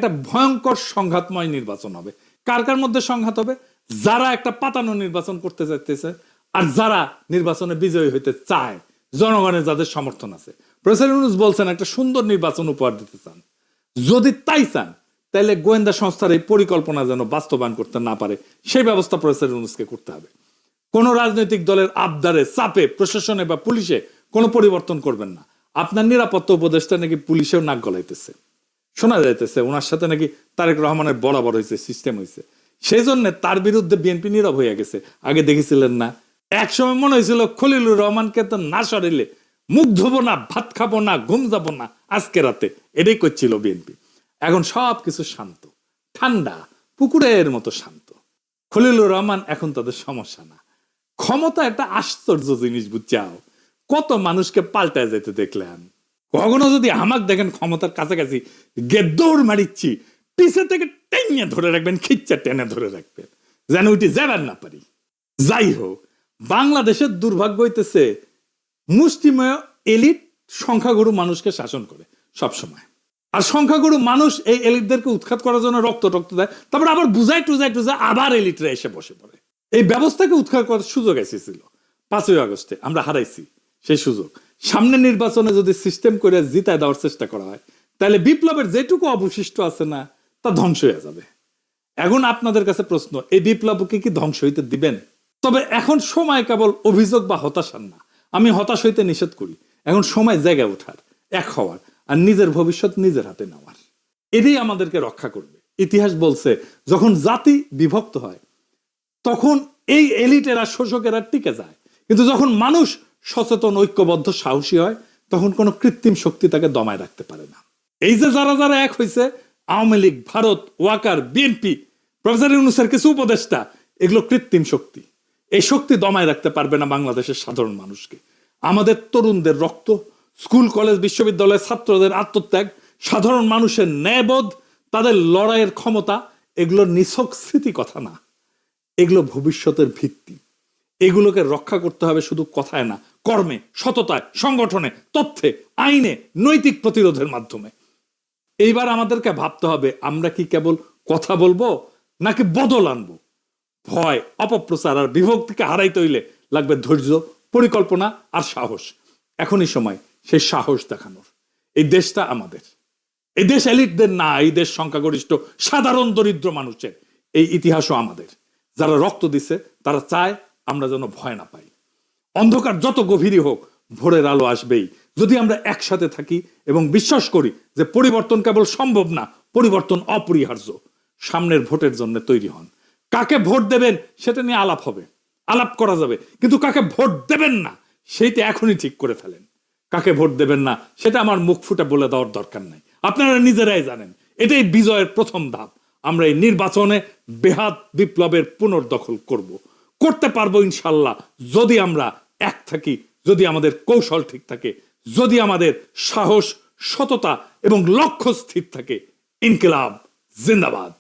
একটা ভয়ঙ্কর সংঘাতময় নির্বাচন হবে। কার কার মধ্যে সংঘাত হবে? যারা একটা পাতানো নির্বাচন করতে চাইতেছে আর যারা নির্বাচনে বিজয়ী হইতে চায়, জনগণের যাদের সমর্থন আছে। প্রফেসর ইউনূস বলছেন একটা সুন্দর নির্বাচন উপহার দিতে চান। যদি তাই চান তাহলে গোয়েন্দা সংস্থার এই পরিকল্পনা যেন বাস্তবায়ন করতে না পারে সেই ব্যবস্থা প্রফেসর ইউনূসকে করতে হবে। কোন রাজনৈতিক দলের আবদারে, চাপে, প্রশাসনে বা পুলিশে কোনো পরিবর্তন করবেন না। আপনার নিরাপত্তা উপদেষ্টা নাকি পুলিশেও নাক গলাইতেছে, শোনা যাইতেছে ওনার সাথে নাকি তারেক রহমানের বরাবর হয়েছে, সিস্টেম হয়েছে। সেই জন্য তার বিরুদ্ধে বিএনপি নীরব হয়ে গেছে। আগে দেখেছিলেন না, একসময় মনে হয়েছিল খলিলুর রহমানকে তো না সরাইলে মুখ ধোবো না, ভাত খাবো না, ঘুম যাবো না আজকে রাতে, এটাই করছিল বিএনপি। এখন সব কিছু শান্ত, ঠান্ডা, পুকুরের মতো শান্ত। খলিলুর রহমান এখন তাদের সমস্যা না। ক্ষমতা একটা আশ্চর্য জিনিস, বুঝছাও। কত মানুষকে পাল্টায় যেতে দেখলেন। কখনো যদি আমাকে দেখেন ক্ষমতার কাছাকাছি দৌড় মারিচ্ছি, পিছে থেকে টেনে ধরে রাখবেন, খিচ্চা টেনে ধরে রাখবেন, যেন উঠে যাবার না পারি। যাই হোক, বাংলাদেশের দুর্ভাগ্য হইতেছে মুষ্টিমেয় এলিট সংখ্যাগুরু মানুষকে শাসন করে সব সময়। আর সংখ্যাগুরু মানুষ এই এলিটদেরকে উৎখাত করার জন্য রক্ত দেয়, তারপর আবার বুঝাই টুজাই আবার এলিটরা এসে বসে পড়ে। এই ব্যবস্থাকে উৎখাত করার সুযোগ এসেছিল 5ই আগস্টে, আমরা হারাইছি সেই সুযোগ। সামনে নির্বাচনে যদি সিস্টেম করে জিতায় দেওয়ার চেষ্টা করা হয় তাহলে বিপ্লবের যেটুকু অবশিষ্ট আছে না, তা ধ্বংস হয়ে যাবে। এখন আপনাদের কাছে প্রশ্ন, এই বিপ্লবকে কি ধ্বংস হইতে দিবেন? তবে এখন সময় কেবল অভিযোগ বা হতাশার না। আমি হতাশ হইতে নিষেধ করি। এখন সময় জায়গায় ওঠার, এক হওয়ার, আর নিজের ভবিষ্যৎ নিজের হাতে নেওয়ার। এটাই আমাদেরকে রক্ষা করবে। ইতিহাস বলছে যখন জাতি বিভক্ত হয় তখন এই এলিটেরা, শোষকেরা টিকে যায়, কিন্তু যখন মানুষ সচেতন, ঐক্যবদ্ধ, সাহসী হয় তখন কোনো কৃত্রিম শক্তি তাকে দমায় রাখতে পারে না। এই যে যারা যারা এক হয়েছে, আওয়ামী লীগ, ভারত, ওয়াকার, বিএনপি, প্রফেসর ইউনূসের কিছু উপদেষ্টা, এগুলো কৃত্রিম শক্তি। এই শক্তি দমায় রাখতে পারবে না বাংলাদেশের সাধারণ মানুষকে। আমাদের তরুণদের রক্ত, স্কুল, কলেজ, বিশ্ববিদ্যালয়ের ছাত্রদের আত্মত্যাগ, সাধারণ মানুষের ন্যায়বোধ, তাদের লড়াইয়ের ক্ষমতা, এগুলো নিছক স্মৃতি কথা না, এগুলো ভবিষ্যতের ভিত্তি। এগুলোকে রক্ষা করতে হবে শুধু কথায় না, কর্মে, সততায়, সংগঠনে, তথ্যে, আইনে, নৈতিক প্রতিরোধের মাধ্যমে। এইবার আমাদেরকে ভাবতে হবে আমরা কি কেবল কথা বলবো নাকি বদল আনবো। ভয়, অপপ্রচার আর বিভক্তিকে হারাইতে হইলে লাগবে ধৈর্য, পরিকল্পনা আর সাহস। এখনই সময় সেই সাহস দেখানোর। এই দেশটা আমাদের, এই দেশ এলিটদের না, এই দেশ সংখ্যাগরিষ্ঠ সাধারণ দরিদ্র মানুষের। এই ইতিহাসও আমাদের। যারা রক্ত দিছে তারা চায় আমরা যেন ভয় না পাই। অন্ধকার যত গভীরই হোক, ভোরের আলো আসবেই যদি আমরা একসাথে থাকি এবং বিশ্বাস করি যে পরিবর্তন কেবল সম্ভব না, পরিবর্তন অপরিহার্য। সামনের ভোটের জন্য তৈরি হন। কাকে ভোট দেবেন সেটা নিয়ে আলাপ হবে, আলাপ করা যাবে, কিন্তু কাকে ভোট দেবেন না সেইটা এখনই ঠিক করে ফেলেন। কাকে ভোট দেবেন না সেটা আমার মুখ ফুটে বলে দেওয়ার দরকার নাই, আপনারা নিজেরাই জানেন। এটাই বিজয়ের প্রথম ধাপ। আমরা এই নির্বাচনে বেহাত বিপ্লবের পুনর্দখল করতে পারবো ইনশাল্লাহ, যদি আমরা এক থাকি, যদি আমাদের কৌশল ঠিক থাকে, যদি আমাদের সাহস, সততা এবং লক্ষ্য স্থির থাকে। ইনকিলাব জিন্দাবাদ।